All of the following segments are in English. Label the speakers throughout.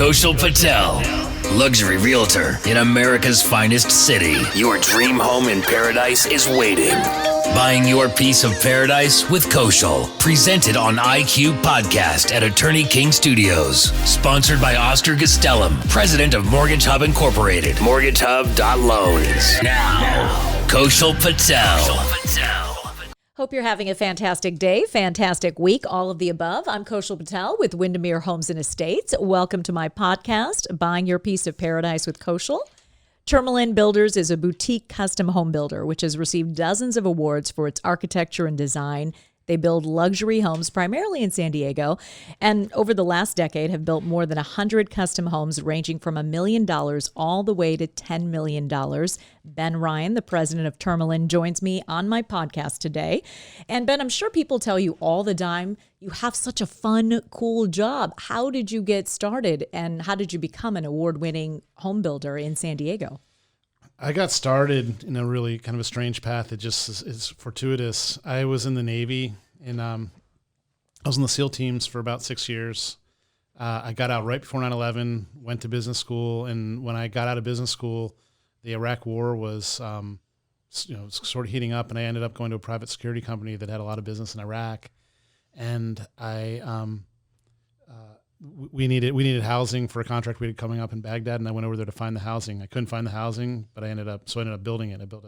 Speaker 1: Kaushal Patel, luxury realtor in America's finest city. Your dream home in paradise is waiting. Buying your piece of paradise with Kaushal. Presented on IQ Podcast at Attorney King Studios. Sponsored by Oscar Gastelum, president of Mortgage Hub Incorporated. MortgageHub.loans. Now, Kaushal Patel.
Speaker 2: Hope you're having a fantastic day, fantastic week, all of the above. I'm Kaushal Patel with Windermere Homes Estates. Welcome to my podcast, Buying Your Piece of Paradise with Kaushal. Tourmaline Builders is a boutique custom home builder which has received dozens of awards for its architecture and design. They build luxury homes primarily in San Diego, and over the last decade have built more than 100 custom homes ranging from $1 million all the way to $10 million. Ben Ryan, the president of Tourmaline, joins me on my podcast today. And Ben, I'm sure people tell you all the time, you have such a fun, cool job. How did you get started, and how did you become an award-winning home builder in San Diego?
Speaker 3: I got started in a really kind of a strange path. It just is fortuitous. I was in the Navy, and I was in the SEAL teams for about 6 years. I got out right before 9/11, went to business school, and when I got out of business school, the Iraq War was sort of heating up, and I ended up going to a private security company that had a lot of business in Iraq. And we needed housing for a contract we had coming up in Baghdad, and I went over there to find the housing. I couldn't find the housing, but I ended up building it. I built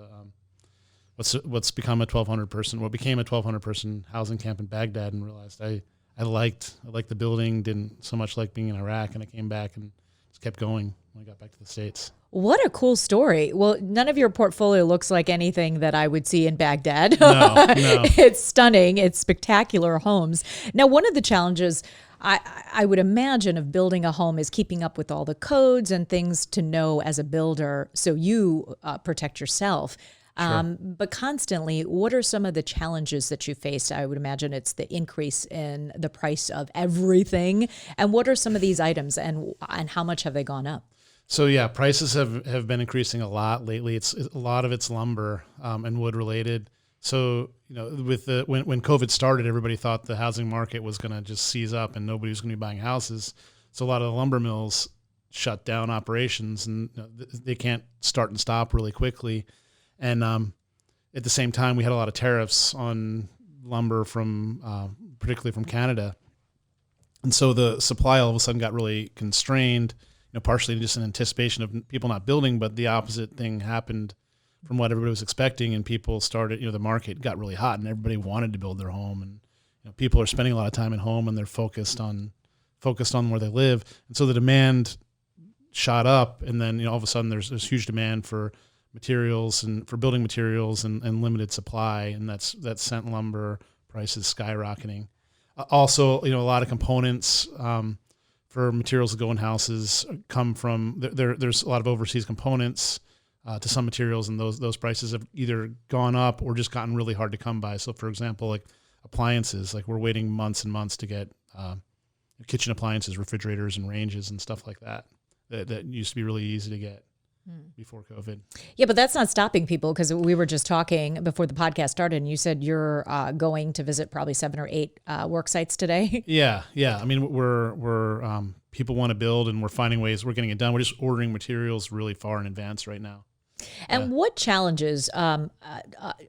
Speaker 3: what's become a 1,200 person housing camp in Baghdad, and realized I liked the building, didn't so much like being in Iraq, and I came back and just kept going when I got back to the States.
Speaker 2: What a cool story. Well, none of your portfolio looks like anything that I would see in Baghdad.
Speaker 3: No.
Speaker 2: It's stunning. It's spectacular homes. Now, one of the challenges I would imagine of building a home is keeping up with all the codes and things to know as a builder so you protect yourself.
Speaker 3: Sure.
Speaker 2: But constantly, what are some of the challenges that you faced? I would imagine it's the increase in the price of everything. And what are some of these items, and how much have they gone up?
Speaker 3: So yeah, prices have been increasing a lot lately. A lot of it's lumber and wood related. So, with when COVID started, everybody thought the housing market was going to just seize up and nobody was going to be buying houses. So a lot of the lumber mills shut down operations, and they can't start and stop really quickly. And at the same time, we had a lot of tariffs on lumber from particularly from Canada. And so the supply all of a sudden got really constrained, partially just in anticipation of people not building, but the opposite thing happened from what everybody was expecting, and people started, the market got really hot and everybody wanted to build their home, and people are spending a lot of time at home and they're focused on where they live. And so the demand shot up, and then, all of a sudden there's huge demand for materials and for building materials and limited supply. And that's sent lumber prices skyrocketing. Also, a lot of components, for materials that go in houses come from, there's a lot of overseas components, to some materials, and those prices have either gone up or just gotten really hard to come by. So, for example, like appliances, like we're waiting months and months to get kitchen appliances, refrigerators, and ranges and stuff like that. That used to be really easy to get before COVID.
Speaker 2: Yeah, but that's not stopping people, because we were just talking before the podcast started, and you said you're going to visit probably 7 or 8 work sites today.
Speaker 3: Yeah. I mean, we're people want to build, and we're finding ways. We're getting it done. We're just ordering materials really far in advance right now.
Speaker 2: And what challenges,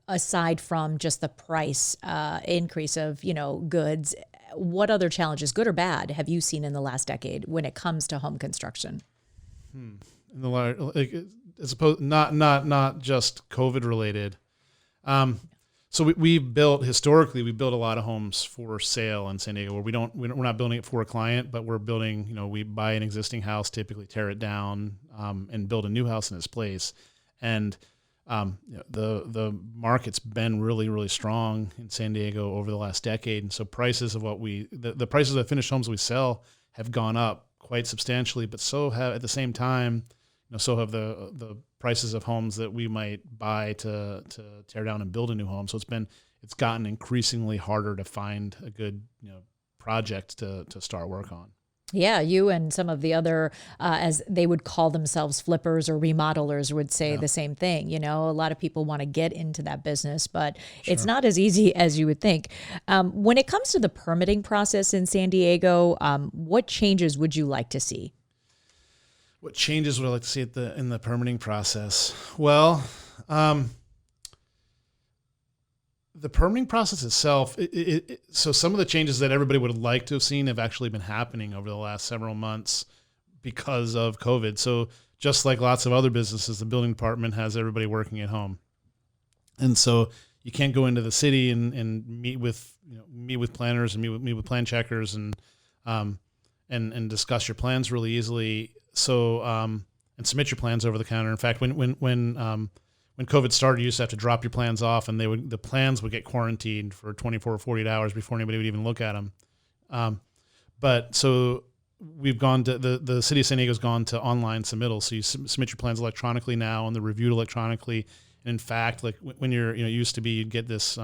Speaker 2: aside from just the price increase of, goods, what other challenges, good or bad, have you seen in the last decade when it comes to home construction?
Speaker 3: As opposed, not just COVID related. So we built historically a lot of homes for sale in San Diego, where we're not building it for a client, but we're building. We buy an existing house, typically tear it down, and build a new house in its place. And the market's been really, really strong in San Diego over the last decade, and so prices of the prices of finished homes we sell have gone up quite substantially. But so have, at the same time, so have the prices of homes that we might buy to tear down and build a new home. So it's gotten increasingly harder to find a good project to start work on.
Speaker 2: Yeah, you and some of the other, as they would call themselves, flippers or remodelers, would say the same thing. You know, a lot of people want to get into that business, but it's not as easy as you would think. When it comes to the permitting process in San Diego, what changes would you like to see?
Speaker 3: What changes would I like to see in the permitting process? Well, the permitting process itself, so some of the changes that everybody would like to have seen have actually been happening over the last several months because of COVID. So just like lots of other businesses, the building department has everybody working at home. And so you can't go into the city and meet with planners and meet with plan checkers and discuss your plans really easily. So and submit your plans over the counter. In fact, when COVID started, you used to have to drop your plans off, and the plans would get quarantined for 24 or 48 hours before anybody would even look at them. But so we've gone to the city of San Diego's gone to online submittals. So you submit your plans electronically now, and they're reviewed electronically. And in fact, like when you're, used to be, you'd get this,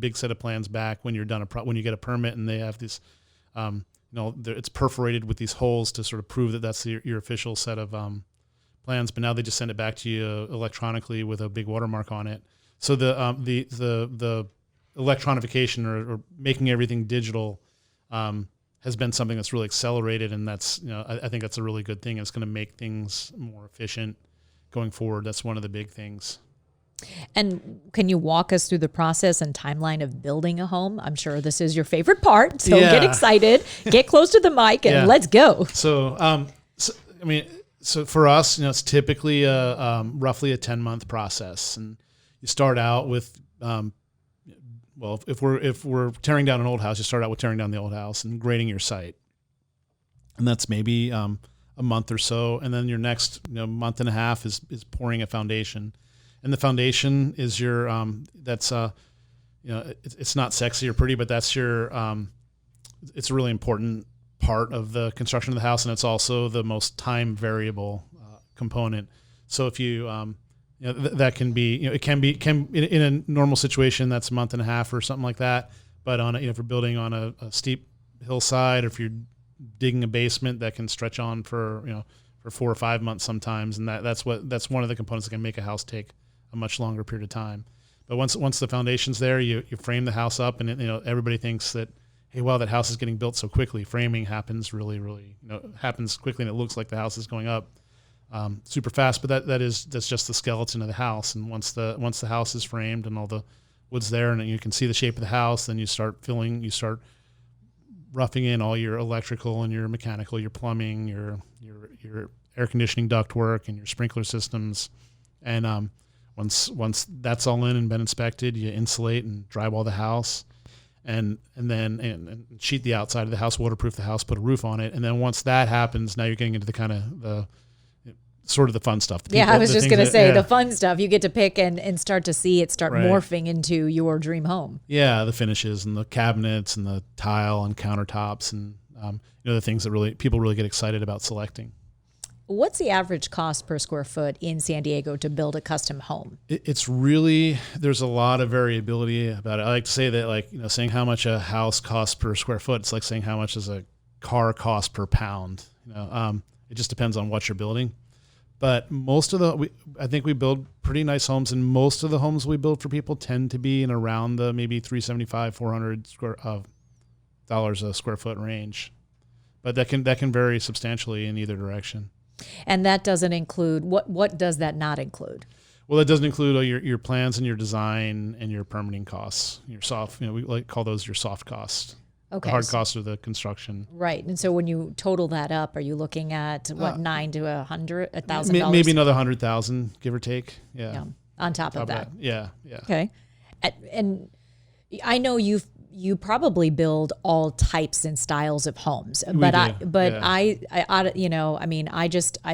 Speaker 3: big set of plans back when you're done when you get a permit, and they have this, it's perforated with these holes to sort of prove that that's your official set of plans. But now they just send it back to you electronically with a big watermark on it. So the electronification or making everything digital has been something that's really accelerated, and that's I think that's a really good thing. It's going to make things more efficient going forward. That's one of the big things.
Speaker 2: And can you walk us through the process and timeline of building a home? I'm sure this is your favorite part. So Get excited, get close to the mic, and let's go.
Speaker 3: So, so for us, it's typically roughly a 10-month process, and you start out with, if we're tearing down an old house, you start out with tearing down the old house and grading your site, and that's maybe a month or so, and then your next month and a half is pouring a foundation. And the foundation is your, it's not sexy or pretty, but that's your, it's a really important part of the construction of the house. And it's also the most time variable component. So if you, that can be, it can in a normal situation, that's a month and a half or something like that. But on if you're building on a steep hillside, or if you're digging a basement, that can stretch on for 4 or 5 months sometimes. And that's one of the components that can make a house take a much longer period of time. But once the foundation's there, you frame the house up, and everybody thinks that, hey, wow, that house is getting built so quickly. Framing happens really, really, happens quickly, and it looks like the house is going up super fast. But that's just the skeleton of the house. And once the house is framed and all the wood's there, and you can see the shape of the house, then you start roughing in all your electrical and your mechanical, your plumbing, your air conditioning ductwork, and your sprinkler systems. And once that's all in and been inspected, you insulate and drywall the house, and then sheet the outside of the house, waterproof the house, put a roof on it. And then once that happens, now you're getting into the kind of the fun stuff.
Speaker 2: I was just going to say the fun stuff. You get to pick and start to see it start morphing into your dream home. Yeah,
Speaker 3: the finishes and the cabinets and the tile and countertops and the things that people really get excited about selecting.
Speaker 2: What's the average cost per square foot in San Diego to build a custom home?
Speaker 3: It's really, there's a lot of variability about it. I like to say that, saying how much a house costs per square foot, it's like saying how much does a car cost per pound. It just depends on what you're building. But I think we build pretty nice homes, and most of the homes we build for people tend to be in around the maybe $375, $400 a square foot range. But that can vary substantially in either direction.
Speaker 2: And that doesn't include, what does that not include?
Speaker 3: Well, it doesn't include your plans and your design and your permitting costs. Your soft, we call those your soft costs. Okay. The hard costs of the construction.
Speaker 2: Right. And so when you total that up, are you looking at $900 to $1,000?
Speaker 3: Maybe another $100,000, give or take. Yeah.
Speaker 2: On top of that.
Speaker 3: Yeah.
Speaker 2: Okay. And I know you probably build all types and styles of homes, I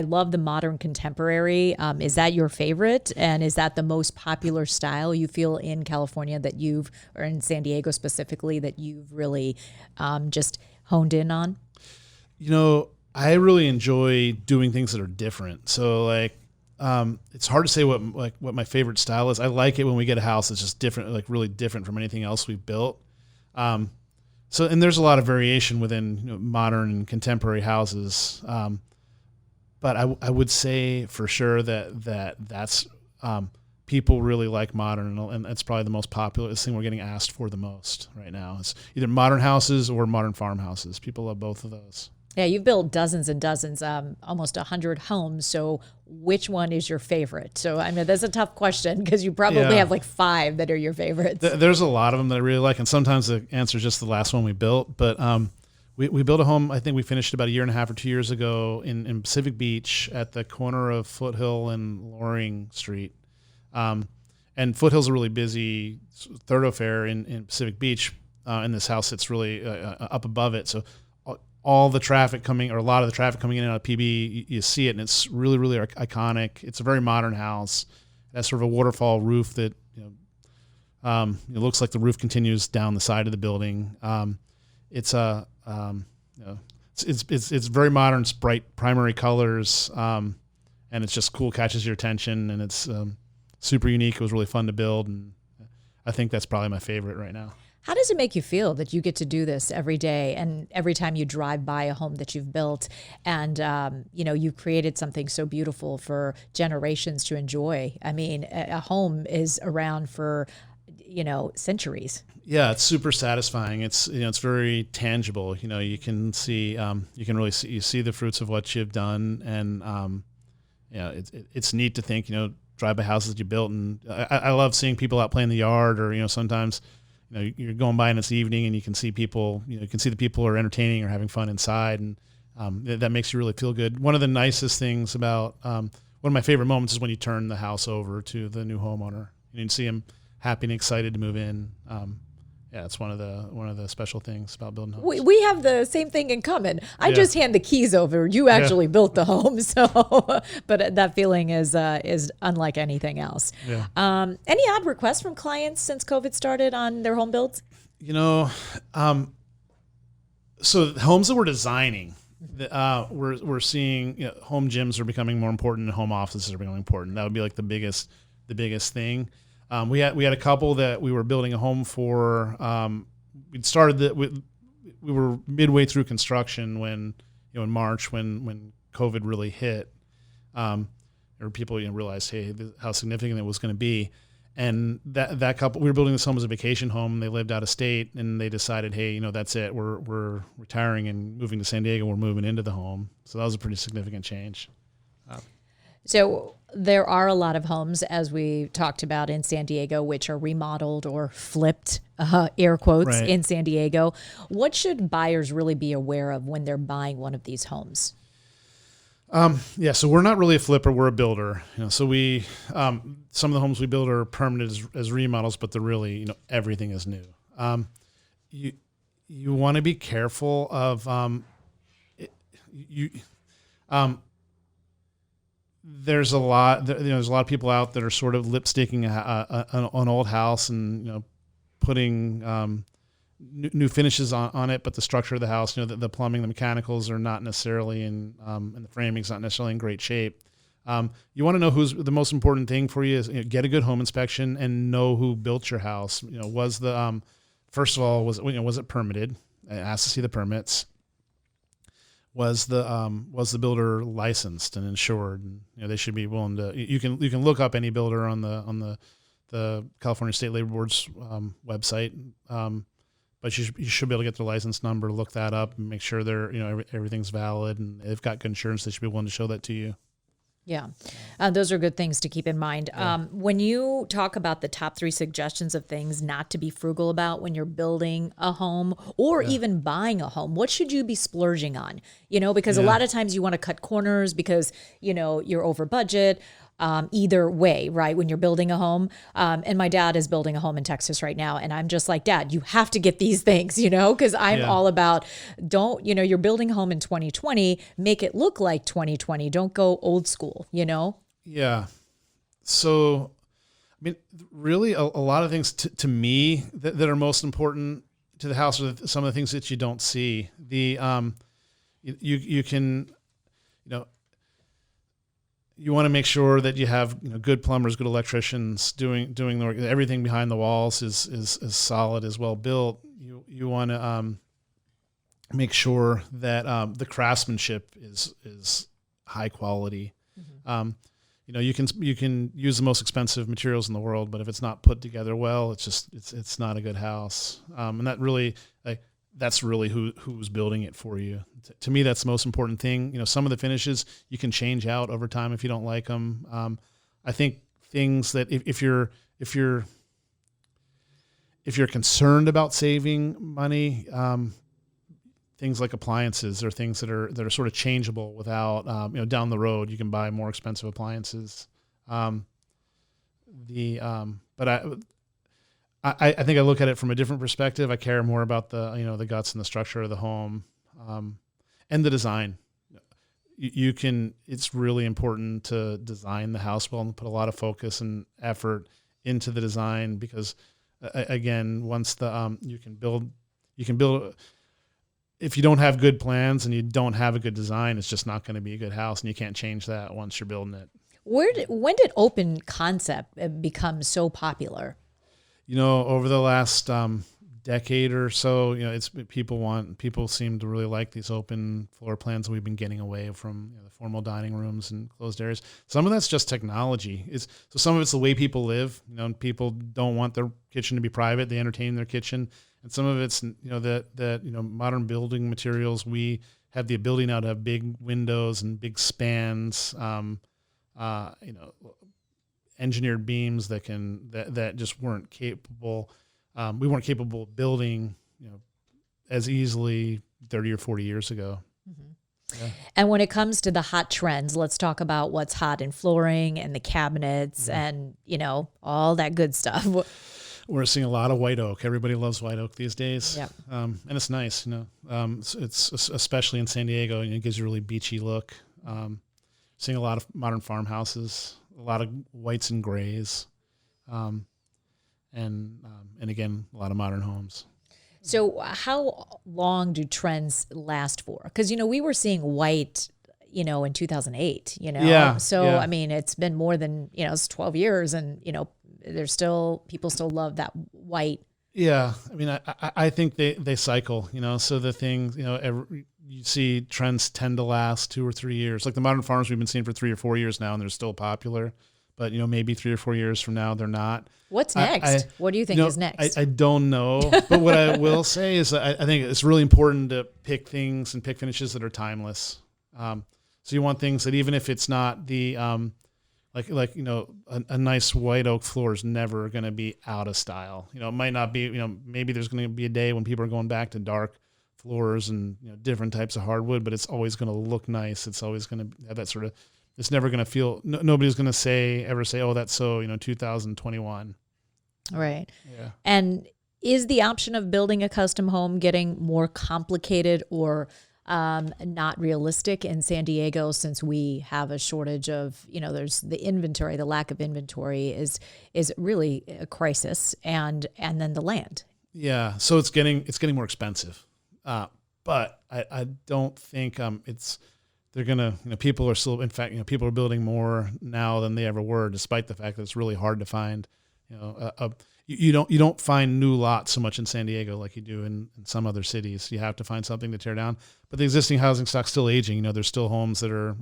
Speaker 2: love the modern contemporary. Is that your favorite? And is that the most popular style you feel in California or in San Diego specifically, that you've really just honed in on?
Speaker 3: I really enjoy doing things that are different. So it's hard to say what my favorite style is. I like it when we get a house that's just different, really different from anything else we've built. And there's a lot of variation within modern and contemporary houses. But I would say for sure that's people really like modern, and that's probably the most popular thing we're getting asked for the most right now. It's either modern houses or modern farmhouses. People love both of those.
Speaker 2: Yeah, you've built dozens and dozens, almost 100 homes. So which one is your favorite? So I mean, that's a tough question because you probably have like 5 that are your favorites.
Speaker 3: There's a lot of them that I really like, and sometimes the answer is just the last one we built. But we built a home, I think we finished about a year and a half or 2 years ago in Pacific Beach at the corner of Foothill and Loring Street. And Foothill's a really busy thoroughfare in Pacific Beach, and this house sits really up above it. So all the traffic coming, or a lot of the traffic coming in and out of PB, you see it, and it's really, really iconic. It's a very modern house. It has sort of a waterfall roof that it looks like the roof continues down the side of the building. It's very modern. It's bright primary colors, and it's just cool, catches your attention, and it's super unique. It was really fun to build, and I think that's probably my favorite right now.
Speaker 2: How does it make you feel that you get to do this every day and every time you drive by a home that you've built and, you've created something so beautiful for generations to enjoy? I mean, a home is around for, centuries.
Speaker 3: Yeah, it's super satisfying. It's very tangible. You can see, you can really see the fruits of what you've done, and it's neat to think, drive by houses that you built, and I love seeing people out playing in the yard, or sometimes you're going by and it's evening and you can see people, you can see the people are entertaining or having fun inside, and that makes you really feel good. One of the nicest things about one of my favorite moments is when you turn the house over to the new homeowner and you see him happy and excited to move in. It's one of the special things about building homes.
Speaker 2: We have the same thing in common. I just hand the keys over. You actually built the home, so but that feeling is unlike anything else.
Speaker 3: Yeah.
Speaker 2: Any odd requests from clients since COVID started on their home builds?
Speaker 3: So the homes that we're designing, we're seeing home gyms are becoming more important and home offices are becoming important. That would be like the biggest thing. We had a couple that we were building a home for. We'd started we were midway through construction when in March when COVID really hit. Or people realized how significant it was going to be, and that couple, we were building this home as a vacation home. They lived out of state, and they decided, that's it. We're retiring and moving to San Diego. We're moving into the home, so that was a pretty significant change.
Speaker 2: So there are a lot of homes, as we talked about in San Diego, which are remodeled or flipped, air quotes,
Speaker 3: right,
Speaker 2: in San Diego. What should buyers really be aware of when they're buying one of these homes?
Speaker 3: So we're not really a flipper, we're a builder. So we, some of the homes we build are permanent as remodels, but they're really, everything is new. You want to be careful of, there's a lot of people out that are sort of lipsticking an old house and, putting, new finishes on it, but the structure of the house, the plumbing, the mechanicals are not necessarily and the framing's not necessarily in great shape. You want to know who's the most important thing for you is get a good home inspection and know who built your house. Was the first of all was it permitted? Ask to see the permits. Was the builder licensed and insured? And, they should be willing to. You can look up any builder on the California State Labor Board's website. But you should be able to get their license number, look that up, and make sure they're everything's valid and they've got good insurance. They should be willing to show that to you.
Speaker 2: Yeah, those are good things to keep in mind. Yeah. When you talk about the top 3 suggestions of things not to be frugal about when you're building a home or even buying a home, what should you be splurging on? Because a lot of times you want to cut corners because, you're over budget. Either way, right? When you're building a home, and my dad is building a home in Texas right now. And I'm just like, Dad, you have to get these things, because I'm all about you're building a home in 2020, make it look like 2020. Don't go old school,
Speaker 3: Yeah. So, really a lot of things to me that are most important to the house are some of the things that you don't see. You can, you want to make sure that you have good plumbers, good electricians doing the work. Everything behind the walls is solid, is well built. You want to make sure that the craftsmanship is high quality. Mm-hmm. You can use the most expensive materials in the world, but if it's not put together well, it's not a good house. And that really that's really who's building it for you. To me, that's the most important thing. Some of the finishes you can change out over time if you don't like them. I think things that if you're concerned about saving money, things like appliances are things that are sort of changeable without, down the road you can buy more expensive appliances. But I think I look at it from a different perspective. I care more about the guts and the structure of the home, and the design. It's really important to design the house well and put a lot of focus and effort into the design, because again, once you can build, if you don't have good plans and you don't have a good design, it's just not going to be a good house, and you can't change that once you're building it.
Speaker 2: When did open concept become so popular?
Speaker 3: Over the last decade or so, it's people seem to really like these open floor plans. We've been getting away from the formal dining rooms and closed areas. Some of that's just technology. So some of it's the way people live. People don't want their kitchen to be private. They entertain in their kitchen. And some of it's, that modern building materials, we have the ability now to have big windows and big spans, engineered beams that just weren't capable. We weren't capable of building, as easily 30 or 40 years ago.
Speaker 2: Mm-hmm. Yeah. And when it comes to the hot trends, let's talk about what's hot in flooring and the cabinets and, all that good stuff.
Speaker 3: We're seeing a lot of white oak. Everybody loves white oak these days.
Speaker 2: Yeah.
Speaker 3: And it's nice, it's especially in San Diego, it gives you a really beachy look. Seeing a lot of modern farmhouses, a lot of whites and grays. And again, a lot of modern homes.
Speaker 2: So how long do trends last for? Because, we were seeing white, in 2008,
Speaker 3: Yeah.
Speaker 2: So,
Speaker 3: yeah.
Speaker 2: I mean, it's been more than, it's 12 years and, people still love that white.
Speaker 3: Yeah. I mean, I think they cycle, so the things, you see trends tend to last 2 or 3 years. Like the modern farms we've been seeing for 3 or 4 years now, and they're still popular. But, maybe 3 or 4 years from now, they're not.
Speaker 2: What's next? What do you think is next?
Speaker 3: I don't know. But what I will say is I think it's really important to pick things and pick finishes that are timeless. So you want things that even if it's not the, a nice white oak floor is never going to be out of style. It might not be, maybe there's going to be a day when people are going back to dark floors and different types of hardwood, but it's always going to look nice. It's always going to have that sort of, it's never going to feel, nobody's going to ever say, oh, that's so, 2021.
Speaker 2: Right.
Speaker 3: Yeah.
Speaker 2: And is the option of building a custom home getting more complicated or not realistic in San Diego, since we have a shortage of, there's the inventory, the lack of inventory is really a crisis, and then the land.
Speaker 3: Yeah. So it's getting more expensive. But I don't think they're going to, people are still, in fact, people are building more now than they ever were, despite the fact that it's really hard to find, you don't find new lots so much in San Diego like you do in some other cities. You have to find something to tear down, but the existing housing stock's still aging. There's still homes that are,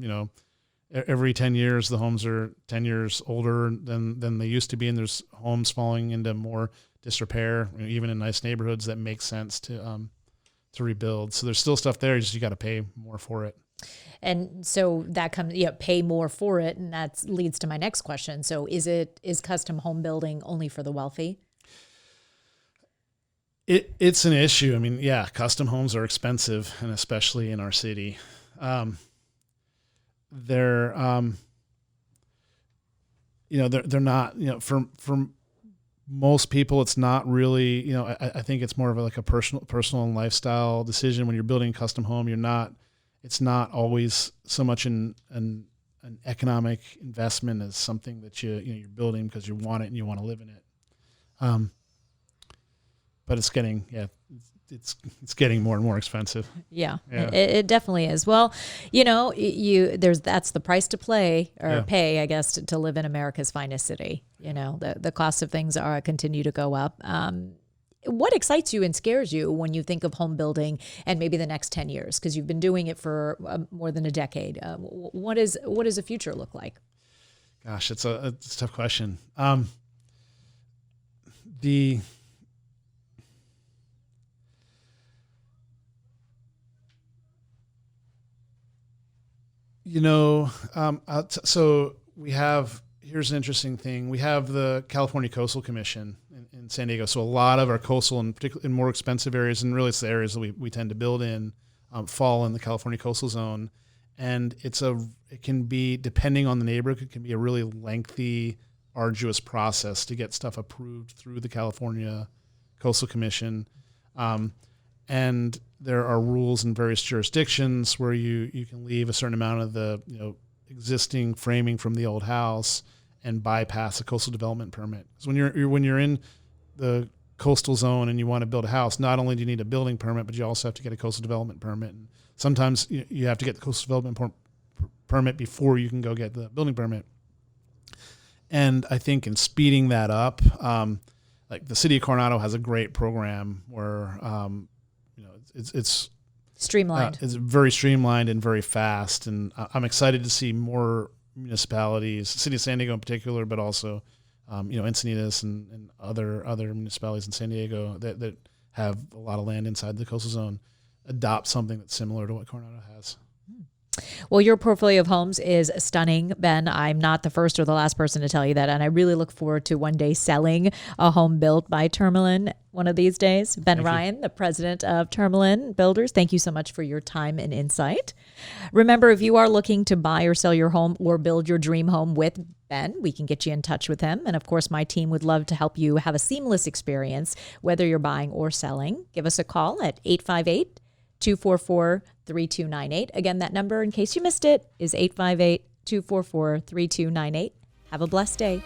Speaker 3: every 10 years, the homes are 10 years older than they used to be. And there's homes falling into more disrepair, even in nice neighborhoods that make sense to rebuild. So there's still stuff there. You got to pay more for it.
Speaker 2: And so that comes, pay more for it. And that leads to my next question. So is custom home building only for the wealthy?
Speaker 3: It's an issue. I mean, yeah, custom homes are expensive, and especially in our city. They're not, for most people, it's not really, I think it's more of like a personal and lifestyle decision. When you're building a custom home, it's not always so much an economic investment as something that you're building because you want it and you want to live in it. But it's getting more and more expensive.
Speaker 2: Yeah. It definitely is. Well, that's the price to pay, I guess, to live in America's finest city. The cost of things continue to go up. What excites you and scares you when you think of home building and maybe the next 10 years? Because you've been doing it for more than a decade. What does the future look like?
Speaker 3: Gosh, it's a tough question. So here's an interesting thing. We have the California Coastal Commission in San Diego. So a lot of our coastal and particularly in more expensive areas, and really it's the areas that we tend to build in, fall in the California coastal zone. And it can be, depending on the neighborhood, it can be a really lengthy, arduous process to get stuff approved through the California Coastal Commission. And there are rules in various jurisdictions where you can leave a certain amount of the existing framing from the old house and bypass a coastal development permit. So when you're in the coastal zone and you want to build a house, not only do you need a building permit, but you also have to get a coastal development permit. And sometimes you have to get the coastal development permit before you can go get the building permit. And I think in speeding that up, like the city of Coronado has a great program where it's
Speaker 2: streamlined.
Speaker 3: It's very streamlined and very fast, and I'm excited to see more municipalities, City of San Diego in particular, but also Encinitas and other municipalities in San Diego that have a lot of land inside the coastal zone adopt something that's similar to what Coronado has.
Speaker 2: Well, your portfolio of homes is stunning, Ben. I'm not the first or the last person to tell you that, and I really look forward to one day selling a home built by Tourmaline one of these days. Ben Ryan, the president of Tourmaline Builders, thank you so much for your time and insight. Remember, if you are looking to buy or sell your home or build your dream home with Ben, we can get you in touch with him. And of course, my team would love to help you have a seamless experience, whether you're buying or selling. Give us a call at 858-244-3298. Again, that number, in case you missed it, is 858-244-3298. Have a blessed day.